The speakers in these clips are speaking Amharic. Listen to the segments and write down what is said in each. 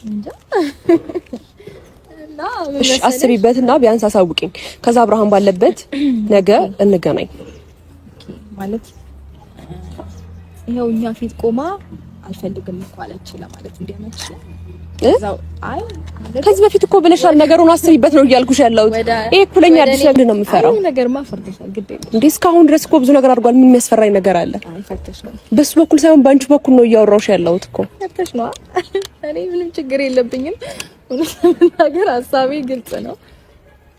እንዴ እሺ አስቢበትና ቢያንስ አሳውቂኝ። ከዛ አብርሃም ባለበት ነገ እንገናኝ ማለት ይሄው እኛ ፊት ቆማ አልፈልግም እኮ አለች ለማለት እንዲያመች አይ ከዚህ በፊት እኮ ብለሻል። ነገሩን አስቢበት ነው እያልኩሽ ያለው። ይሄ ኩለኛ አዲስ ነገር ነው የምፈራው። ነገር ማፈርደሻል ግዴ እንዴ እስካሁን ድረስ እኮ ብዙ ነገር አድርጓል። ምን የሚያስፈራኝ ነገር አለ? አይፈተሽ ነው በሱ በኩል ሳይሆን ባንቺ በኩል ነው እያወራሁሽ ያለሁት እኮ። ፈተሽ ነው። እኔ ምንም ችግር የለብኝም። ነገር ሐሳቤ ግልጽ ነው።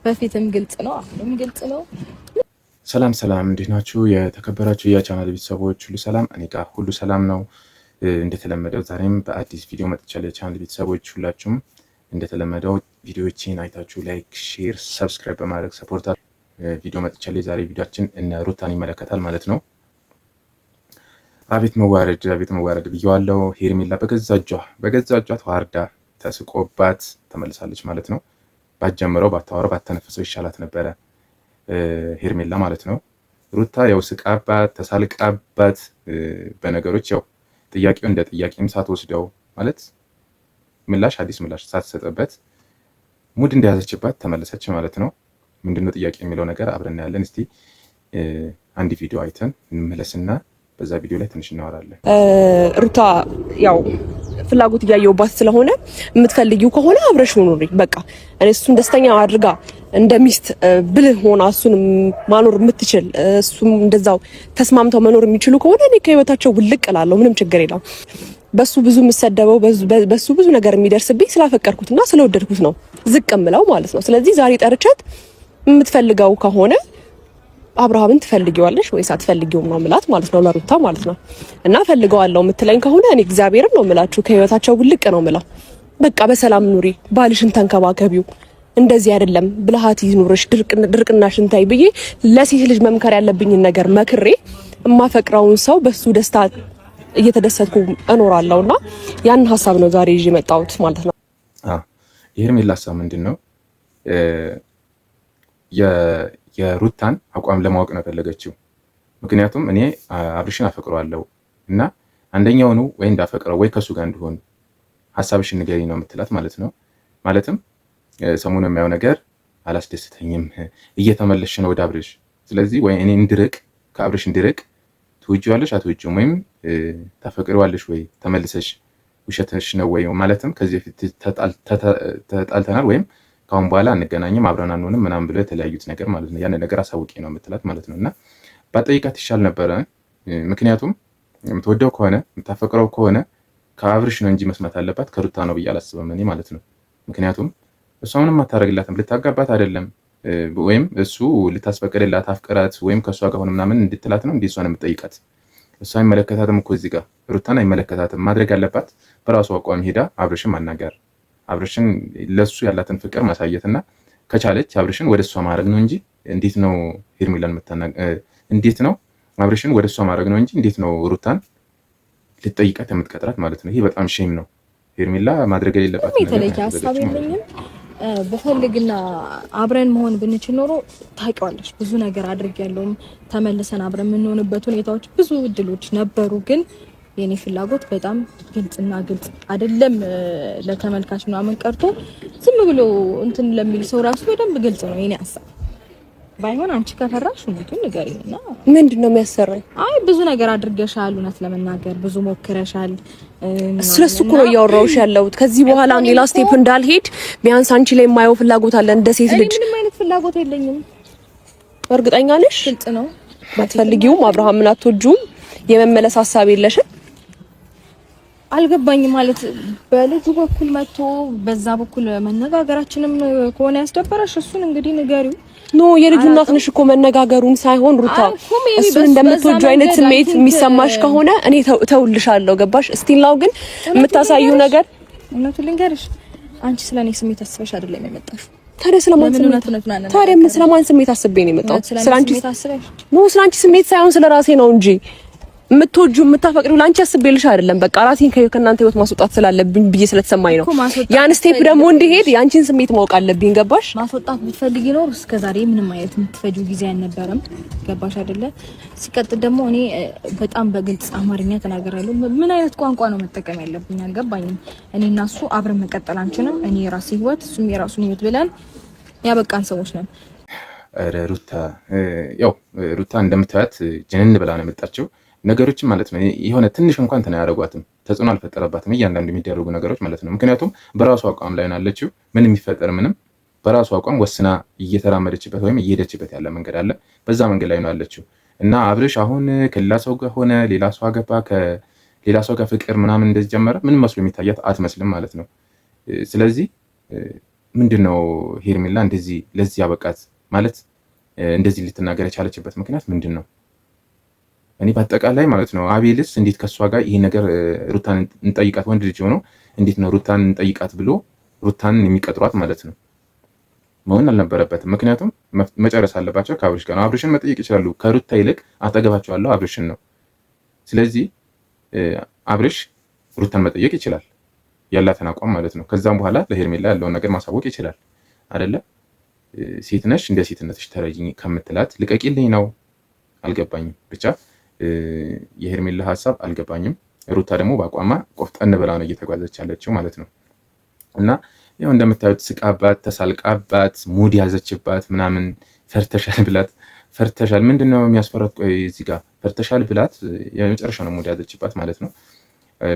በፊትም ግልጽ ነው፣ አሁንም ግልጽ ነው። ሰላም ሰላም፣ እንዴት ናችሁ የተከበራችሁ የቻናል ቤተሰቦች? ሁሉ ሰላም? እኔ ጋር ሁሉ ሰላም ነው። እንደተለመደው ዛሬም በአዲስ ቪዲዮ መጥቻለሁ። የቻናል ቤተሰቦች ሁላችሁም እንደተለመደው ቪዲዮዎችን አይታችሁ ላይክ፣ ሼር፣ ሰብስክራይብ በማድረግ ሰፖርት ቪዲዮ መጥቻለሁ። የዛሬ ቪዲዮአችን እነ ሩታን ይመለከታል ማለት ነው። አቤት መዋረድ ብየዋለሁ። ሄርሜላ በገዛ እጇ ተዋርዳ ተስቆባት ተመልሳለች ማለት ነው። ባትጀምረው ባታወራው ባትተነፍሰው ይሻላት ነበረ ሄርሜላ ማለት ነው። ሩታ ያው ስቃባት ተሳልቃባት በነገሮች ያው ጥያቄው እንደ ጥያቄም ሳትወስደው ማለት አዲስ ምላሽ ሳትሰጥበት ሙድ እንደያዘችባት ተመለሰች ማለት ነው። ምንድነው ጥያቄ የሚለው ነገር አብረን ያለን። እስቲ አንድ ቪዲዮ አይተን እንመለስና በዛ ቪዲዮ ላይ ትንሽ እናወራለን። ሩታ ያው ፍላጎት እያየውባት ስለሆነ የምትፈልጊው ከሆነ አብረሽ ኑሪ በቃ። እኔ እሱን ደስተኛ አድርጋ እንደሚስት ብልህ ሆና እሱን ማኖር የምትችል እሱም እንደዛው ተስማምተው መኖር የሚችሉ ከሆነ እኔ ከህይወታቸው ውልቅ እላለሁ። ምንም ችግር የለም። በሱ ብዙ የምሰደበው በሱ ብዙ ነገር የሚደርስብኝ ስላፈቀርኩትና ስለወደድኩት ነው ዝቅ እምለው ማለት ነው። ስለዚህ ዛሬ ጠርቻት የምትፈልገው ከሆነ አብርሃምን ትፈልጊዋለሽ ወይስ አትፈልጊውም ነው ምላት ማለት ነው ለሩታ ማለት ነው። እና ፈልገዋለሁ የምትለኝ ከሆነ እኔ እግዚአብሔርን ነው ምላችሁ ከህይወታቸው ውልቅ ነው ምላ። በቃ በሰላም ኑሪ፣ ባልሽን ተንከባከቢው፣ እንደዚህ አይደለም ብልሃት ይኑርሽ፣ ድርቅናሽን ታይ ብዬ ለሴት ልጅ መምከር ያለብኝን ነገር መክሬ የማፈቅረውን ሰው በሱ ደስታ እየተደሰትኩ እኖራለሁና ያን ሐሳብ ነው ዛሬ ይዤ መጣሁት ማለት ነው። የሄርሜላ ሐሳብ ምንድነው? የሩታን አቋም ለማወቅ ነው ፈለገችው። ምክንያቱም እኔ አብርሽን አፈቅረዋለሁ እና አንደኛው ነው ወይ እንዳፈቅረው ወይ ከሱ ጋር እንደሆነ ሐሳብሽን ንገሪኝ ነው የምትላት ማለት ነው። ማለትም ሰሞኑን የሚያየው ነገር አላስደስተኝም፣ እየተመለሽ ነው ወደ አብርሽ። ስለዚህ ወይ እኔ እንድርቅ ከአብርሽ እንድርቅ ትወጂዋለሽ አትወጂውም፣ ወይም ታፈቅረዋለሽ ወይ ተመልሰሽ ውሸትሽ ነው ወይ ማለትም ከዚህ በፊት ተጣልተናል ወይም ካሁን በኋላ አንገናኝም አብረን አንሆንም ምናምን ብሎ የተለያዩት ነገር ማለት ነው። ያን ነገር አሳውቂ ነው የምትላት ማለት ነው። እና ባጠይቃት ይሻል ነበረ። ምክንያቱም የምትወደው ከሆነ የምታፈቅረው ከሆነ ከአብርሽ ነው እንጂ መስማት አለባት ከሩታ ነው ብዬ አላስብም እኔ ማለት ነው። ምክንያቱም እሷ ምንም አታደርግላትም፣ ልታጋባት አይደለም ወይም እሱ ልታስፈቅድላት አፍቅራት ወይም ከእሷ ጋር ሆነ ምናምን እንድትላት ነው እንዴ እሷን የምትጠይቃት? እሷ አይመለከታትም እኮ እዚህ ጋር ሩታን አይመለከታትም። ማድረግ ያለባት በራሱ አቋም ሄዳ አብርሽን ማናገር፣ አብርሽን ለሱ ያላትን ፍቅር ማሳየትና ከቻለች አብርሽን ወደ እሷ ማድረግ ነው እንጂ እንዴት ነው ሄርሜላን እንዴት ነው አብርሽን ወደ እሷ ማድረግ ነው እንጂ እንዴት ነው ሩታን ልትጠይቃት የምትቀጥራት ማለት ነው። ይሄ በጣም ሼም ነው። ሄርሜላ ማድረግ የሌለባት ነገር የተለየ ሐሳብ የለኝም። በፈልግና አብረን መሆን ብንችል ኖሮ ታውቂዋለሽ ብዙ ነገር አድርጌያለሁ። ተመልሰን አብረን የምንሆንበት ሁኔታዎች ብዙ እድሎች ነበሩ። ግን የኔ ፍላጎት በጣም ግልጽና ግልጽ አይደለም። ለተመልካች ምናምን ቀርቶ ዝም ብሎ እንትን ለሚል ሰው ራሱ በደንብ ግልጽ ነው የኔ ሐሳብ። ባይሆን አንቺ ከፈራሽ እውነቱን ንገሪኝና ምንድነው የሚያሰራኝ? አይ ብዙ ነገር አድርገሻል፣ እውነት ለመናገር ብዙ ሞክረሻል። ስለሱ እኮ ነው እያወራሁሽ ያለሁት። ከዚህ በኋላ ሌላ ስቴፕ እንዳልሄድ ቢያንስ አንቺ ላይ የማየው ፍላጎት አለ እንደ ሴት ልጅ። ምንም አይነት ፍላጎት የለኝም። እርግጠኛ ነሽ? ግልጽ ነው። ባትፈልጊውም አብርሃምን አትወጂውም፣ የመመለስ ሐሳብ የለሽም? አልገባኝም ማለት በልጁ በኩል መጥቶ በዛ በኩል መነጋገራችንም ከሆነ ያስደበረሽ እሱን እንግዲህ ንገሪው። ኖ የልጁ እናት ነሽ እኮ መነጋገሩን ሳይሆን ሩታ እሱን እንደምትወጁ አይነት ስሜት የሚሰማሽ ከሆነ እኔ ተውልሻለሁ። ገባሽ? እስቲላው ግን የምታሳዩ ነገር እውነቱን ልንገርሽ፣ አንቺ ስለኔ ስሜት አስበሽ አይደለም የመጣሽው። ታዲያ ስለማን ስሜት አስቤ ነው የመጣሁት? ስላንቺ ስሜት ሳይሆን ስለራሴ ነው እንጂ የምትወጁ የምታፈቅሪው ላንቺ አስቤልሽ አይደለም። በቃ ራሴን ከእናንተ ህይወት ማስወጣት ስላለብኝ ብዬ ስለተሰማኝ ነው። ያን ስቴፕ ደግሞ እንዲሄድ ያንቺን ስሜት ማወቅ አለብኝ። ገባሽ? ማስወጣት ብትፈልጊ ነው እስከዛሬ ምንም አይነት የምትፈጂው ጊዜ አልነበረም። ገባሽ አይደለ? ሲቀጥል ደግሞ እኔ በጣም በግልጽ አማርኛ ተናገራለሁ። ምን አይነት ቋንቋ ነው መጠቀም ያለብኝ አልገባኝም። እኔ እና እሱ አብረን መቀጠል አንችልም። እኔ የራሴ ህይወት እሱም የራሱን ህይወት ብለን ያበቃን ሰዎች ነን። ሩታ ያው ሩታ እንደምታያት ጀነን ብላ ነው የመጣችው ነገሮችን ማለት ነው። የሆነ ትንሽ እንኳን እንትን አያደርጓትም፣ ተጽዕኖ አልፈጠረባትም እያንዳንዱ የሚደረጉ ነገሮች ማለት ነው። ምክንያቱም በራሱ አቋም ላይ ነው ያለችው። ምንም የሚፈጠር ምንም በራሱ አቋም ወስና እየተራመደችበት ወይም እየሄደችበት ያለ መንገድ አለ። በዛ መንገድ ላይ ነው ያለችው እና አብርሽ አሁን ከሌላ ሰው ጋር ሆነ፣ ሌላ ሰው አገባ፣ ከሌላ ሰው ጋር ፍቅር ምናምን እንደዚህ ጀመረ፣ ምንም መስሎ የሚታያት አትመስልም ማለት ነው። ስለዚህ ምንድነው ሄርሜላ እንደዚህ ለዚህ ያበቃት ማለት እንደዚህ ልትናገር የቻለችበት ምክንያት ምንድን ነው? እኔ በአጠቃላይ ማለት ነው አቤልስ እንዴት ከሷ ጋር ይሄ ነገር ሩታን እንጠይቃት ወንድ ልጅ ሆኖ እንዴት ነው ሩታን እንጠይቃት ብሎ ሩታን የሚቀጥሯት ማለት ነው? መሆን አልነበረበትም። ምክንያቱም መጨረስ አለባቸው ከአብርሽ ጋር ነው። አብርሽን መጠየቅ ይችላሉ። ከሩታ ይልቅ አጠገባቸው ያለው አብርሽን ነው። ስለዚህ አብርሽ ሩታን መጠየቅ ይችላል፣ ያላትን አቋም ማለት ነው። ከዛም በኋላ ለሄርሜላ ያለውን ነገር ማሳወቅ ይችላል አይደለ? ሴት ነሽ እንደ ሴትነትሽ ተረጂኝ ከምትላት ልቀቂልኝ ነው። አልገባኝም ብቻ የሄርሜላ ሀሳብ አልገባኝም። ሩታ ደግሞ በአቋማ ቆፍጠን ብላ ነው እየተጓዘች ያለችው ማለት ነው። እና ያው እንደምታዩት ስቃባት፣ ተሳልቃባት፣ ሙድ ያዘችባት ምናምን። ፈርተሻል ብላት ፈርተሻል ምንድን ነው የሚያስፈራት? ቆይ እዚህ ጋር ፈርተሻል ብላት የመጨረሻ ነው ሙድ ያዘችባት ማለት ነው።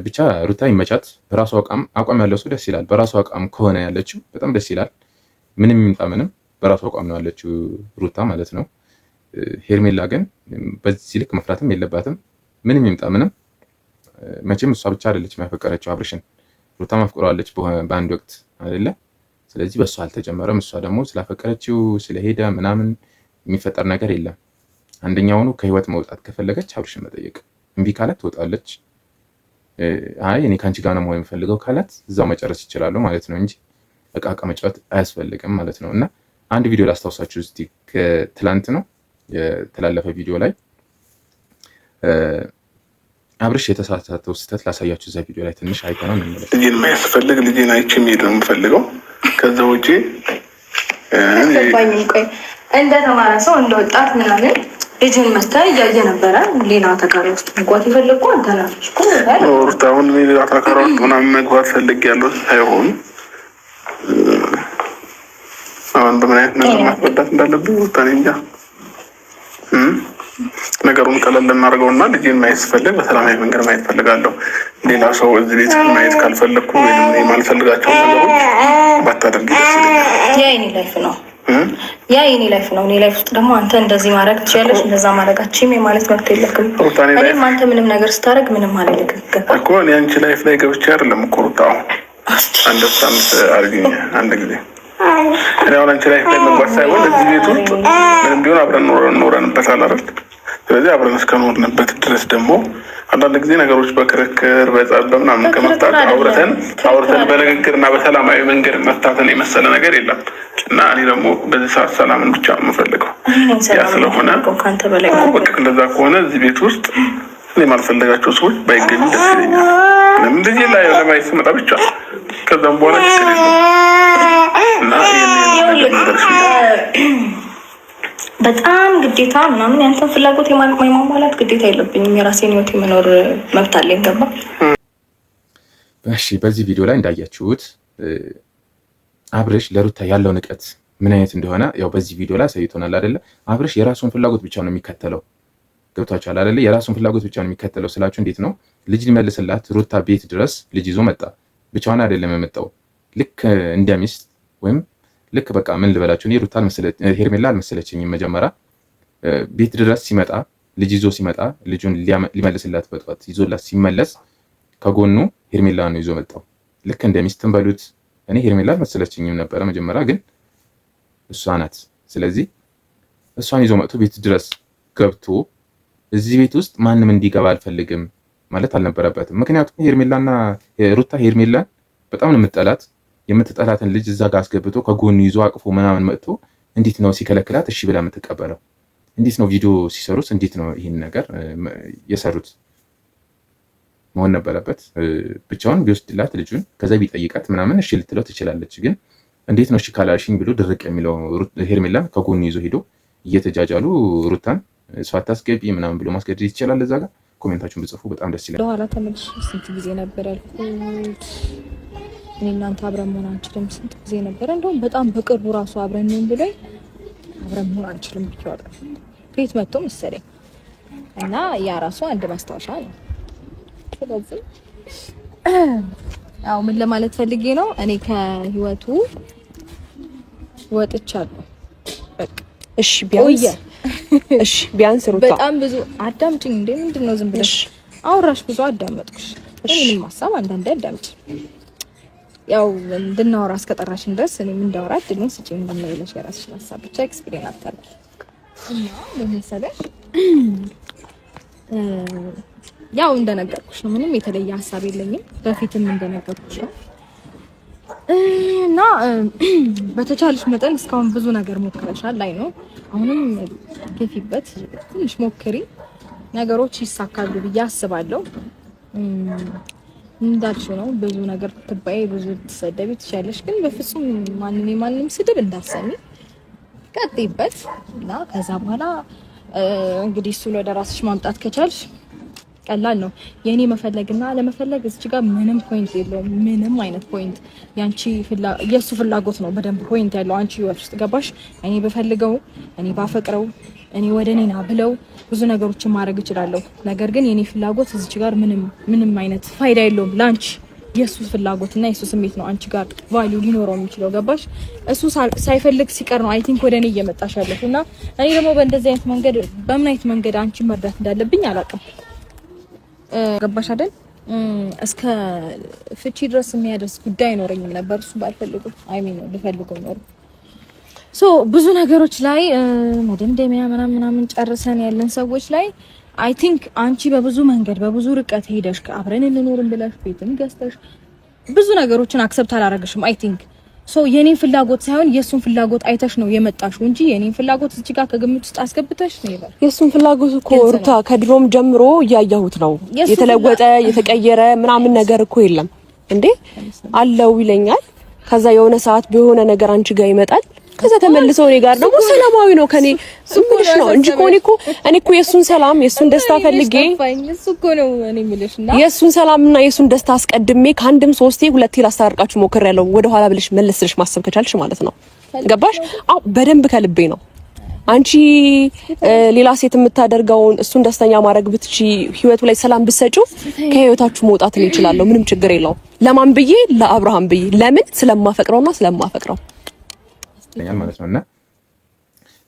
ብቻ ሩታ ይመቻት። በራሱ አቋም ያለው ሰው ደስ ይላል። በራሱ አቋም ከሆነ ያለችው በጣም ደስ ይላል። ምንም ይምጣ ምንም በራሱ አቋም ነው ያለችው ሩታ ማለት ነው። ሄርሜላ ግን በዚህ ልክ መፍራትም የለባትም። ምንም ይምጣ ምንም። መቼም እሷ ብቻ አይደለችም ያፈቀረችው አብርሽን፣ ሩታ ማፍቀሯለች በአንድ ወቅት አይደለ? ስለዚህ በእሷ አልተጀመረም። እሷ ደግሞ ስላፈቀረችው ስለሄደ ምናምን የሚፈጠር ነገር የለም። አንደኛውኑ ከህይወት መውጣት ከፈለገች አብርሽን መጠየቅ፣ እምቢ ካላት ትወጣለች። አይ እኔ ከአንቺ ጋር ነው መሆን የምፈልገው ካላት እዛው መጨረስ ይችላሉ ማለት ነው እንጂ እቃ መጫወት አያስፈልግም ማለት ነው። እና አንድ ቪዲዮ ላስታውሳችሁ እስቲ ከትላንት ነው የተላለፈ ቪዲዮ ላይ አብርሽ የተሳሳተው ስህተት ላሳያችሁ። እዛ ቪዲዮ ላይ ትንሽ አይተነው እንመለስ። ልጄን ማያስፈልግ ልጄን አይቼ የሚሄድ ነው የምፈልገው። ከዛ ውጪ ቆይ እንደ ተማረ ሰው እንደ ወጣት ምናምን ልጅን መታ እያየ ነበረ። ሌላ ተካሪ ውስጥ መግባት የፈለግኩ አንተ ናች ሩታ። አሁን ሌላ ተካሪ ውስጥ ምናምን መግባት ፈልግ ያለው ሳይሆን አሁን በምን አይነት ነገር ማስረዳት እንዳለብኝ ሩታ እኔ እንጃ። ነገሩን ቀለል እናድርገውና ልጄን ማየት ስፈልግ በሰላማዊ መንገድ ማየት ፈልጋለሁ። ሌላ ሰው እዚህ ቤት ማየት ካልፈለግኩ ወይም የማልፈልጋቸው ነገሮች ባታደርጊ ደስ ይለኛል። ያ የኔ ላይፍ ነው፣ ያ የኔ ላይፍ ነው። እኔ ላይፍ ውስጥ ደግሞ አንተ እንደዚህ ማድረግ ትችላለች፣ እንደዛ ማድረጋችም የማለት መብት የለክም። እኔም አንተ ምንም ነገር ስታደርግ ምንም አልልክም እኮ። እኔ አንቺ ላይፍ ላይ ገብቼ አይደለም እኮ ሩታ። አሁን አንደርስታንድ አድርጊኝ አንድ ጊዜ። እኔ አሁን አንቺ ላይፍ ላይ መግባት ሳይሆን እዚህ ቤት ውስጥ ምንም ቢሆን አብረን ኖረንበታል አይደል? ስለዚህ አብረን እስከኖርንበት ድረስ ደግሞ አንዳንድ ጊዜ ነገሮች በክርክር በጸብ በምናምን ከመፍታት አውርተን በንግግርና በሰላማዊ መንገድ መፍታትን የመሰለ ነገር የለም። እና እኔ ደግሞ በዚህ ሰዓት ሰላምን ብቻ የምፈልገው ያ ስለሆነ በቃ እንደዛ ከሆነ እዚህ ቤት ውስጥ እኔ የማልፈለጋቸው ሰዎች ባይገኙ ደስ ይለኛል። ለምን ልጄ ላይ ለማየት ስመጣ ብቻ ከዛም በኋላ ችግር የለም። እና በጣም ግዴታ ምናምን ያንተን ፍላጎት የማሟላት ግዴታ የለብኝም። የራሴን ህይወት የመኖር መብት አለኝ። ገባ? እሺ፣ በዚህ ቪዲዮ ላይ እንዳያችሁት አብርሽ ለሩታ ያለው ንቀት ምን አይነት እንደሆነ ያው በዚህ ቪዲዮ ላይ አሳይቶናል አይደለ? አብርሽ የራሱን ፍላጎት ብቻ ነው የሚከተለው። ገብቷችኋል አይደለ? የራሱን ፍላጎት ብቻ ነው የሚከተለው ስላችሁ እንዴት ነው? ልጅ ሊመልስላት ሩታ ቤት ድረስ ልጅ ይዞ መጣ። ብቻውን አይደለም የመጣው፣ ልክ እንደ ሚስት ወይም ልክ በቃ ምን ልበላችሁ፣ እኔ ሩታ ሄርሜላ አልመሰለችኝም። መጀመሪያ ቤት ድረስ ሲመጣ ልጅ ይዞ ሲመጣ ልጁን ሊመልስላት በጧት ይዞላት ሲመለስ ከጎኑ ሄርሜላ ነው ይዞ መጣው። ልክ እንደ ሚስትም በሉት። እኔ ሄርሜላ አልመሰለችኝም ነበረ መጀመሪያ፣ ግን እሷ ናት። ስለዚህ እሷን ይዞ መጥቶ ቤት ድረስ ገብቶ እዚህ ቤት ውስጥ ማንም እንዲገባ አልፈልግም ማለት አልነበረበትም። ምክንያቱም ሄርሜላና ሩታ ሄርሜላን በጣም ነው የምትጠላት። የምትጠላትን ልጅ እዛ ጋር አስገብቶ ከጎኑ ይዞ አቅፎ ምናምን መጥቶ እንዴት ነው ሲከለክላት እሺ ብላ የምትቀበለው? እንዴት ነው ቪዲዮ ሲሰሩት እንዴት ነው ይህን ነገር የሰሩት? መሆን ነበረበት ብቻውን ቢወስድላት ልጁን ከዛ ቢጠይቃት ምናምን እሺ ልትለው ትችላለች። ግን እንዴት ነው እሺ ካላልሽኝ ብሎ ድርቅ የሚለው ሄርሜላ ከጎኑ ይዞ ሄዶ እየተጃጃሉ ሩታን እሷ አታስገቢ ምናምን ብሎ ማስገደድ ይችላል። እዛ ጋር ኮሜንታችሁን ብጽፉ በጣም ደስ ይላል። ለኋላ ተመልሼ ስንት ጊዜ ነበር ያልኩት እኔ እናንተ አብረን መሆን አንችልም ስንት ጊዜ ነበር። እንደውም በጣም በቅርቡ ራሱ አብረን ነን ብሎኝ አብረን መሆን አንችልም ብቻለሁ ቤት መጥቶ መሰለኝ እና ያ ራሱ አንድ ማስታወሻ ነው። ስለዚህ ያው ምን ለማለት ፈልጌ ነው እኔ ከህይወቱ ወጥቻለሁ በቃ። እሺ ቢያንስ ሩታ በጣም ብዙ አዳምጪኝ እንዴ ምንድነው ዝም ብለሽ አውራሽ ብዙ አዳመጥኩሽ። እኔንም ሀሳብ አንዳንዴ አዳምጪ። ያው እንድናወራ እስከጠራሽን ድረስ እኔም እንዳወራ እድሉን ስጪኝ እንደማይለሽ የራስሽን ሀሳብ ብቻ ኤክስፒሪየንስ አታርጊ እና ለምሳሌ ያው እንደነገርኩሽ ነው ምንም የተለየ ሀሳብ የለኝም። በፊትም እንደነገርኩሽ ነው እና በተቻለሽ መጠን እስካሁን ብዙ ነገር ሞክረሻል ላይ ነው። አሁንም ገፊበት ትንሽ ሞክሪ፣ ነገሮች ይሳካሉ ብዬ አስባለሁ። እንዳልሽው ነው ብዙ ነገር ትባይ ብዙ ትሰደቢ ትችያለሽ፣ ግን በፍጹም ማንንም ስድብ እንዳሰሚ ቀጥይበት እና ከዛ በኋላ እንግዲህ እሱ ወደ ራስሽ ማምጣት ከቻልሽ ቀላል ነው። የኔ መፈለግና ለመፈለግ እዚህ ጋር ምንም ፖይንት የለውም። ምንም አይነት ፖይንት የሱ ፍላጎት ነው በደንብ ፖይንት ያለው አንቺ ህይወት ውስጥ ገባሽ። እኔ በፈልገው እኔ ባፈቅረው እኔ ወደ እኔና ብለው ብዙ ነገሮችን ማድረግ እችላለሁ። ነገር ግን የኔ ፍላጎት እዚህ ጋር ምንም አይነት ፋይዳ የለውም ለአንቺ። የሱ ፍላጎትና የሱ ስሜት ነው አንቺ ጋር ቫልዩ ሊኖረው የሚችለው ገባሽ። እሱ ሳይፈልግ ሲቀር ነው አይ ቲንክ ወደ እኔ እየመጣሽ ያለሽ እና እኔ ደግሞ በእንደዚህ አይነት መንገድ በምን አይነት መንገድ አንቺ መርዳት እንዳለብኝ አላውቅም። ገባሽ አይደል? እስከ ፍቺ ድረስ የሚያደርስ ጉዳይ ኖረኝም ነበር እሱ ባልፈልገው ልፈልገው ኖር ብዙ ነገሮች ላይ መደምደሚያ ምናምን ጨርሰን ያለን ሰዎች ላይ አይ ቲንክ አንቺ በብዙ መንገድ በብዙ ርቀት ሄደሽ አብረን እንኖርም ብለሽ ቤትም ገዝተሽ ብዙ ነገሮችን አክሰፕት አላረግሽም። አይ ቲንክ የኔን ፍላጎት ሳይሆን የሱን ፍላጎት አይተሽ ነው የመጣሽው እንጂ የኔን ፍላጎት እዚህ ጋር ከግምት ውስጥ አስገብተሽ ነው ይባል። የሱን ፍላጎት እኮ ሩታ ከድሮም ጀምሮ እያያሁት ነው። የተለወጠ የተቀየረ ምናምን ነገር እኮ የለም እንዴ አለው ይለኛል። ከዛ የሆነ ሰዓት በሆነ ነገር አንቺ ጋር ይመጣል። ከዛ ተመልሰው እኔ ጋር ደግሞ ሰላማዊ ነው ከኔ ስምልሽ ነው እንጂ እኔ እኮ የሱን ሰላም የሱን ደስታ ፈልጌ እሱ እኮ ነው እኔ የምልሽና የሱን ሰላምና የሱን ደስታ አስቀድሜ ከአንድም ሶስቴ ሁለቴ ላስታርቃችሁ ሞክሬያለሁ። ወደ ኋላ ብለሽ መለስልሽ ማሰብ ከቻልሽ ማለት ነው ገባሽ? አው በደንብ ከልቤ ነው። አንቺ ሌላ ሴት የምታደርገውን እሱን ደስተኛ ማድረግ ብትቺ ህይወቱ ላይ ሰላም ብትሰጪው ከህይወታችሁ መውጣት ነው ይችላል። ምንም ችግር የለውም። ለማን ብዬ ለአብርሃም ብዬ ለምን ስለማፈቅረውና ስለማፈቅረው ይገኛል ማለት ነውና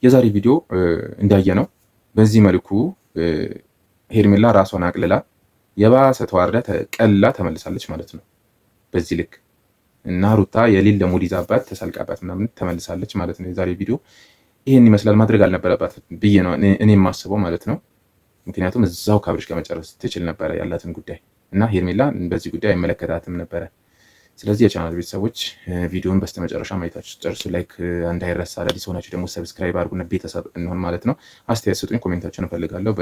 የዛሬ ቪዲዮ እንዳየነው በዚህ መልኩ ሄርሜላ ራሷን አቅልላ የባሰ ተዋርዳ ተቀልላ ተመልሳለች ማለት ነው። በዚህ ልክ እና ሩታ የሌለ ሙድ ይዛባት ተሳልቃባት ምናምን ተመልሳለች ማለት ነው። የዛሬ ቪዲዮ ይሄን ይመስላል። ማድረግ አልነበረባት ብዬ ነው እኔ የማስበው ማለት ነው። ምክንያቱም እዛው ካብርሽ ጋር መጨረስ ትችል ነበረ ያላትን ጉዳይ እና ሄርሜላ በዚህ ጉዳይ አይመለከታትም ነበረ። ስለዚህ የቻናል ቤተሰቦች ቪዲዮውን በስተመጨረሻ ማየታችሁ ጨርሱ። ላይክ እንዳይረሳ። አዳዲስ ሆናችሁ ደግሞ ሰብስክራይብ አድርጉና ቤተሰብ እንሆን ማለት ነው። አስተያየት ስጡኝ፣ ኮሜንታችሁን እፈልጋለሁ።